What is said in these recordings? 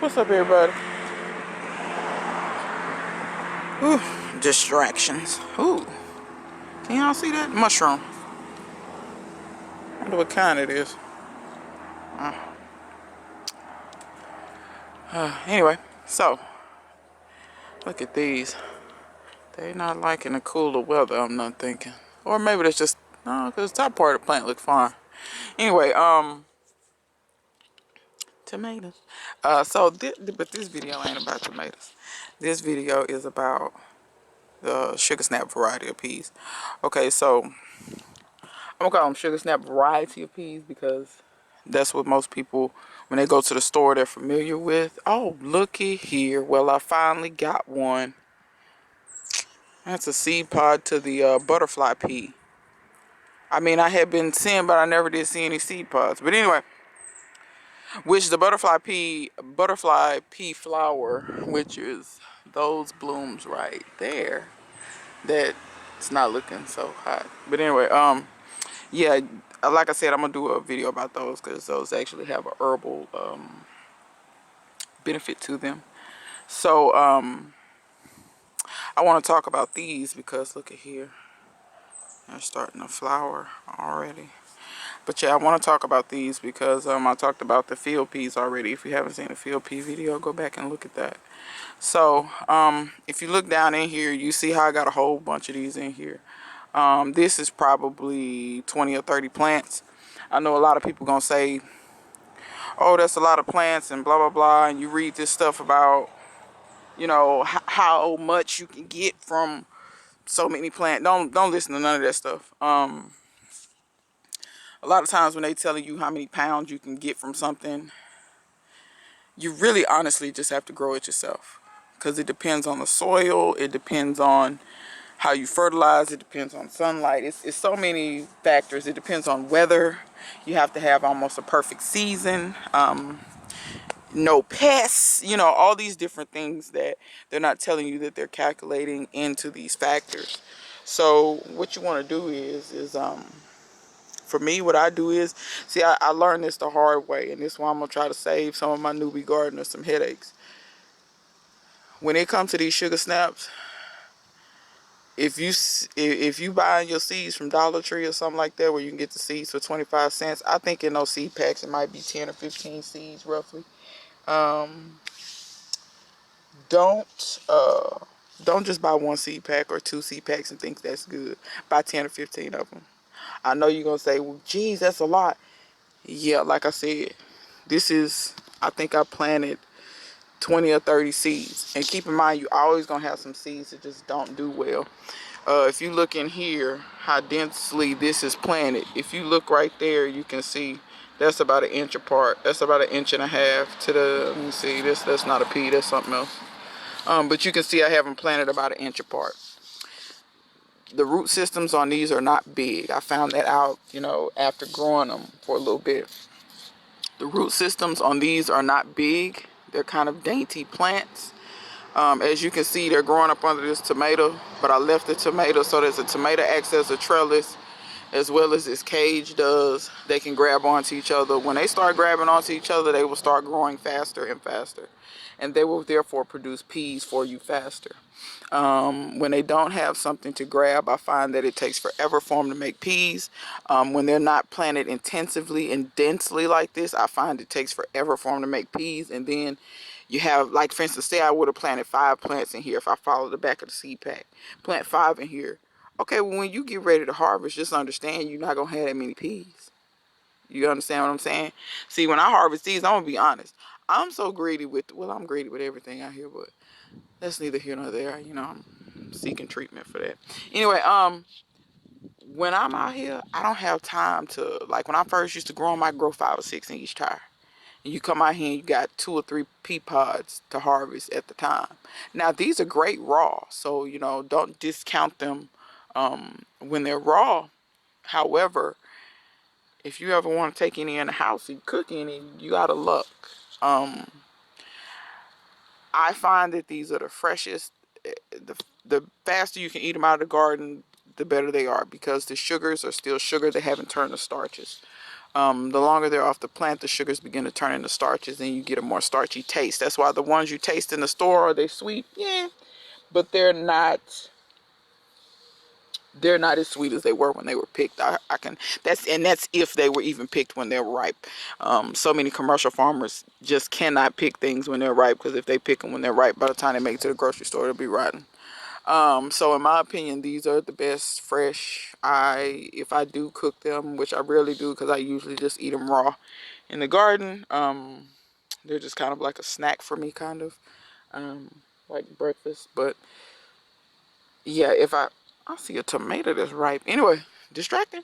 What's up, everybody? Ooh, distractions. Ooh, can y'all see that? Mushroom. I wonder what kind it is. Anyway, so, look at these. They're not liking the cooler weather, I'm not thinking. Or maybe that's just, no, because the top part of the plant look fine. Anyway, tomatoes. But this video ain't about tomatoes. This video is about the sugar snap variety of peas. Okay, so I'm gonna call them sugar snap variety of peas because that's what most people, when they go to the store, they're familiar with. Oh, looky here. Well, I finally got one. That's a seed pod to the butterfly pea. I mean, I had been seeing, but I never did see any seed pods. But anyway, which the butterfly pea flower, which is those blooms right there. That it's not looking so hot. But anyway, yeah, like I said, I'm gonna do a video about those because those actually have a herbal benefit to them. So I want to talk about these because look at here, they're starting to flower already. But yeah, I want to talk about these because I talked about the field peas already. If you haven't seen the field pea video, go back and look at that. So if you look down in here, you see how I got a whole bunch of these in here. This is probably 20 or 30 plants. I know a lot of people gonna say, oh, that's a lot of plants and blah blah blah, and you read this stuff about, you know, how much you can get from so many plants. Don't listen to none of that stuff. A lot of times when they telling you how many pounds you can get from something, you really honestly just have to grow it yourself, because it depends on the soil, it depends on how you fertilize, it depends on sunlight. It's so many factors. It depends on weather. You have to have almost a perfect season. No pests, you know, all these different things that they're not telling you that they're calculating into these factors. So what you want to do is for me, what I do is, see, I learned this the hard way, and this is why I'm going to try to save some of my newbie gardeners some headaches. When it comes to these sugar snaps, if you buying your seeds from Dollar Tree or something like that, where you can get the seeds for 25 cents, I think in those seed packs it might be 10 or 15 seeds roughly. Um, don't don't just buy one seed pack or two seed packs and think that's good. Buy 10 or 15 of them. I know you're gonna say, well, geez, that's a lot. Yeah, like I said, this is, I think I planted 20 or 30 seeds. And keep in mind, you always gonna have some seeds that just don't do well. If you look in here, how densely this is planted. If you look right there, you can see that's about an inch apart. That's about an inch and a half to the, let me see, that's not a pea, that's something else. But you can see I have them planted about an inch apart. The root systems on these are not big. I found that out, you know, after growing them for a little bit. The root systems on these are not big. They're kind of dainty plants. As you can see, they're growing up under this tomato, but I left the tomato so there's a tomato acts as a trellis, as well as this cage does. They can grab onto each other. When they start grabbing onto each other, they will start growing faster and faster, and they will therefore produce peas for you faster. When they don't have something to grab, I find that it takes forever for them to make peas. When they're not planted intensively and densely like this, I find it takes forever for them to make peas. And then you have, like, for instance, say I would have planted 5 plants in here if I followed the back of the seed pack. Plant 5 in here. Okay, well, when you get ready to harvest, just understand you're not going to have that many peas. You understand what I'm saying? See, when I harvest these, I'm going to be honest. I'm so greedy with, well, I'm greedy with everything out here, but that's neither here nor there. You know, I'm seeking treatment for that. Anyway, when I'm out here, I don't have time to, like, when I first used to grow them, I grow 5 or 6 in each tire. And you come out here and you got 2 or 3 pea pods to harvest at the time. Now, these are great raw, so, you know, don't discount them when they're raw. However, if you ever want to take any in the house and cook any, you out of luck. I find that these are the freshest. The faster you can eat them out of the garden, the better they are, because the sugars are still sugar. They haven't turned to starches. The longer they're off the plant, the sugars begin to turn into starches, and you get a more starchy taste. That's why the ones you taste in the store, are they sweet? Yeah, but they're not as sweet as they were when they were picked. That's if they were even picked when they're ripe. So many commercial farmers just cannot pick things when they're ripe, because if they pick them when they're ripe, by the time they make it to the grocery store, it'll be rotten. So in my opinion, these are the best fresh. If I do cook them, which I rarely do because I usually just eat them raw in the garden, they're just kind of like a snack for me, kind of, like breakfast. But yeah, I see a tomato that's ripe. Anyway, distracting.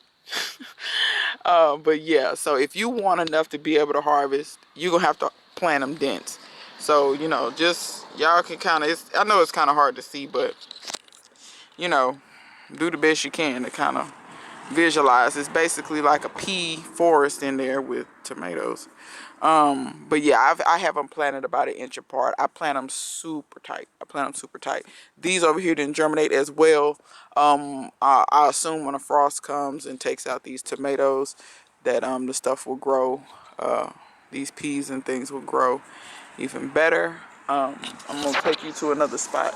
But yeah, so if you want enough to be able to harvest, you're gonna have to plant them dense. So just y'all can kind of. I know it's kind of hard to see, but you know, do the best you can to kind of visualize. It's basically like a pea forest in there with tomatoes. But yeah, I have them planted about an inch apart. I plant them super tight. These over here didn't germinate as well. I assume when a frost comes and takes out these tomatoes, that the stuff will grow. These peas and things will grow even better. I'm gonna take you to another spot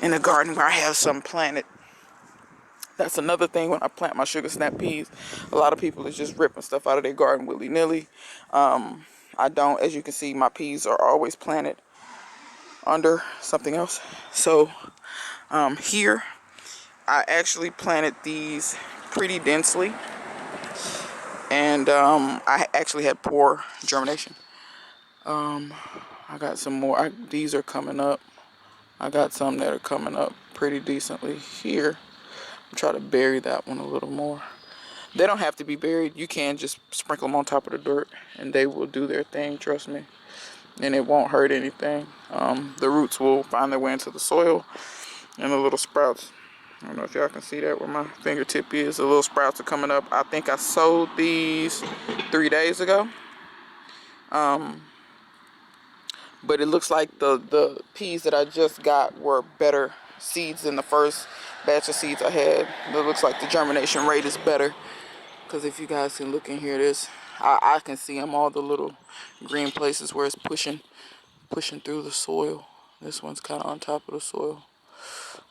in the garden where I have some planted. That's another thing when I plant my sugar snap peas. A lot of people is just ripping stuff out of their garden willy-nilly. I don't. As you can see, my peas are always planted under something else. So here, I actually planted these pretty densely. And I actually had poor germination. I got some more. These are coming up. I got some that are coming up pretty decently here. I'm trying to bury that one a little more. They don't have to be buried. You can just sprinkle them on top of the dirt and they will do their thing, trust me. And it won't hurt anything. The roots will find their way into the soil, and the little sprouts. I don't know if y'all can see that where my fingertip is. The little sprouts are coming up. I think I sowed these 3 days ago. But it looks like the peas that I just got were better seeds than the first batch of seeds I had. It looks like the germination rate is better. Because if you guys can look in here, I can see them, all the little green places where it's pushing through the soil. This one's kind of on top of the soil.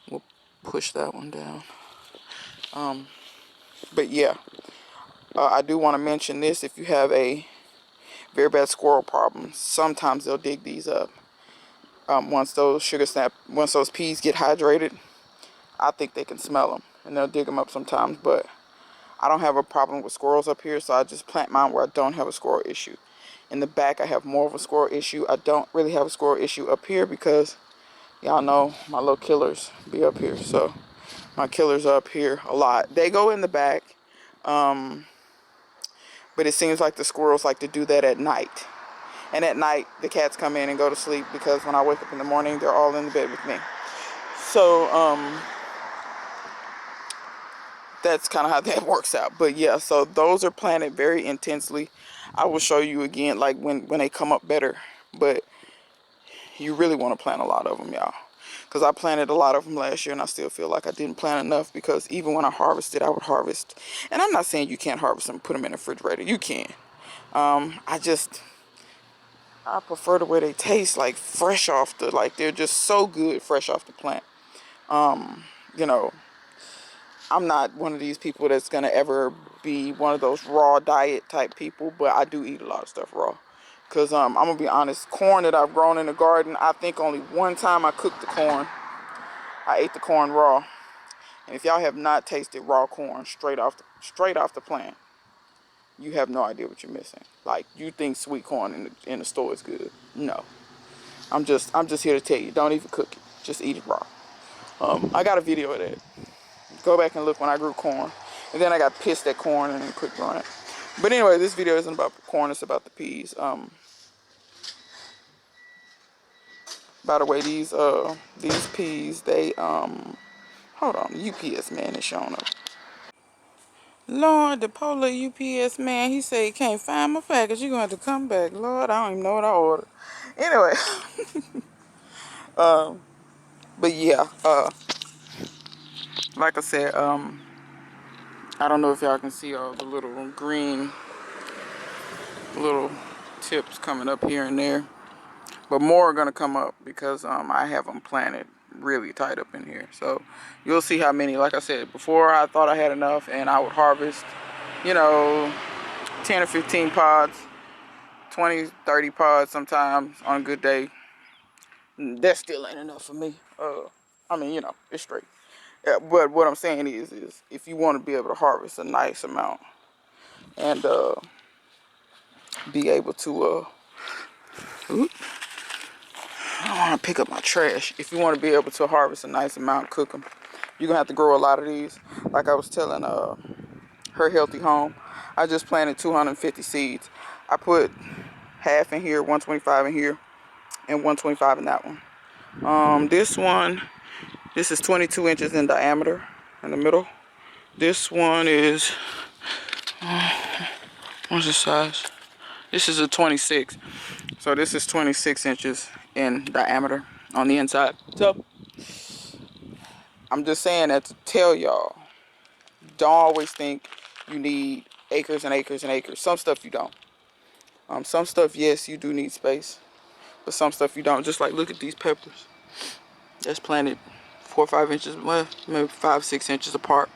We'll push that one down. But yeah, I do want to mention this. If you have a very bad squirrel problem, sometimes they'll dig these up. Once those peas get hydrated, I think they can smell them, and they'll dig them up sometimes. But I don't have a problem with squirrels up here, so I just plant mine where I don't have a squirrel issue. In the back, I have more of a squirrel issue. I don't really have a squirrel issue up here because y'all know my little killers be up here. So my killers are up here a lot. They go in the back, but it seems like the squirrels like to do that at night. And at night, the cats come in and go to sleep because when I wake up in the morning, they're all in the bed with me. So that's kind of how that works out. But yeah, so those are planted very intensely. I will show you again, like when they come up better. But you really want to plant a lot of them, y'all. Because I planted a lot of them last year, and I still feel like I didn't plant enough. Because even when I harvested, I would harvest. And I'm not saying you can't harvest them and put them in the refrigerator. You can. I prefer the way they taste, like fresh off like they're just so good fresh off the plant. You know, I'm not one of these people that's going to ever be one of those raw diet type people, but I do eat a lot of stuff raw. Because I'm going to be honest, corn that I've grown in the garden, I think only one time I cooked the corn. I ate the corn raw. And if y'all have not tasted raw corn straight off the plant, you have no idea what you're missing. Like, you think sweet corn in the store is good. No. I'm just here to tell you, don't even cook it. Just eat it raw. I got a video of that. Go back and look when I grew corn. And then I got pissed at corn and then quit growing it. But anyway, this video isn't about the corn, it's about the peas. By the way, these peas, they hold on, the UPS man is showing up. Lord, the polar UPS man, he said he can't find my package. You're going to have to come back. Lord, I don't even know what I ordered. Anyway, but yeah, like I said, I don't know if y'all can see all the little green little tips coming up here and there. But more are going to come up because I have them planted really tight up in here. So you'll see how many, like I said, before I thought I had enough and I would harvest, you know, 10 or 15 pods, 20, 30 pods sometimes on a good day. That still ain't enough for me. I mean, you know, it's straight. Yeah, but what I'm saying is if you want to be able to harvest a nice amount and be able to, I want to pick up my trash. If you want to be able to harvest a nice amount, cook them, you're going to have to grow a lot of these. Like I was telling Her Healthy Home, I just planted 250 seeds. I put half in here, 125 in here, and 125 in that one. This is 22 inches in diameter in the middle. This one is, what's the size? This is a 26. So this is 26 inches in diameter on the inside. So I'm just saying that to tell y'all, don't always think you need acres and acres and acres. Some stuff you don't. Some stuff, yes, you do need space, but some stuff you don't. Just like, look at these peppers. That's planted 4 or 5 inches, well, maybe 5, 6 inches apart.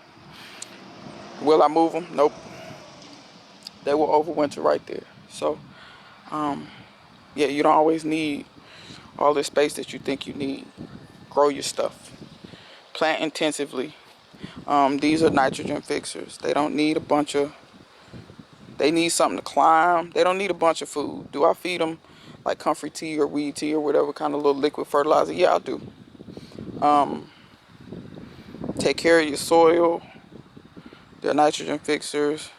Will I move them? Nope. They will overwinter right there. So, yeah, you don't always need all this space that you think you need. Grow your stuff. Plant intensively. These are nitrogen fixers. They don't need a bunch of, they need something to climb. They don't need a bunch of food. Do I feed them like comfrey tea or weed tea or whatever kind of little liquid fertilizer? Yeah, I do. Take care of your soil. They're nitrogen fixers.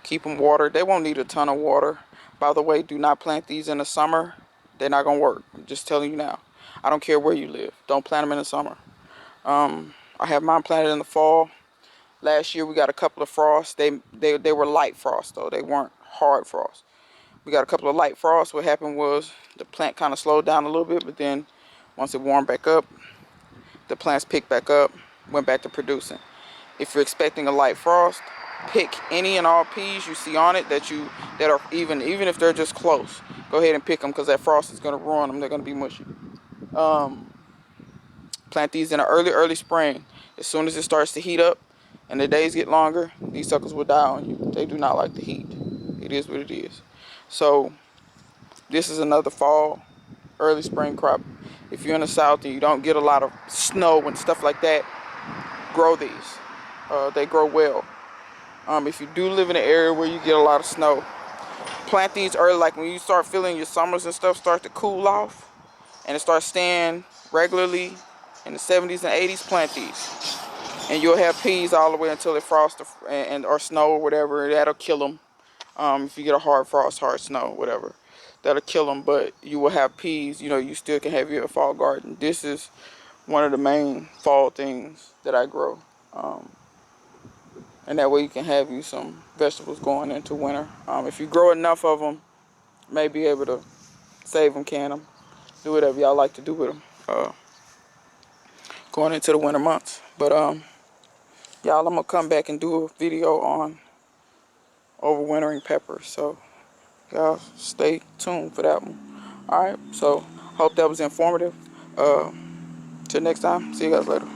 Keep them watered. They won't need a ton of water. By the way, do not plant these in the summer. They're not going to work. I'm just telling you now. I don't care where you live. Don't plant them in the summer. I have mine planted in the fall. Last year we got a couple of frosts. They were light frosts though. They weren't hard frosts. We got a couple of light frosts. What happened was the plant kind of slowed down a little bit, but then once it warmed back up, the plants picked back up, went back to producing. If you're expecting a light frost, pick any and all peas you see on it that are even if they're just close. Go ahead and pick them because that frost is going to ruin them. They're going to be mushy. Plant these in the early spring. As soon as it starts to heat up and the days get longer, these suckers will die on you. They do not like the heat. It is what it is. So this is another fall, early spring crop. If you're in the south and you don't get a lot of snow and stuff like that, grow these. They grow well. If you do live in an area where you get a lot of snow, plant these early. Like when you start feeling your summers and stuff start to cool off and it starts staying regularly in the 70s and 80s, plant these. And you'll have peas all the way until it frosts or snow or whatever. That'll kill them. If you get a hard frost, hard snow, whatever, that'll kill them. But you will have peas. You know, you still can have your fall garden. This is one of the main fall things that I grow. And that way you can have you some vegetables going into winter. If you grow enough of them, you may be able to save them, can them, do whatever y'all like to do with them going into the winter months. But y'all, I'm gonna come back and do a video on overwintering peppers. So y'all stay tuned for that one. All right. So hope that was informative. Till next time. See you guys later.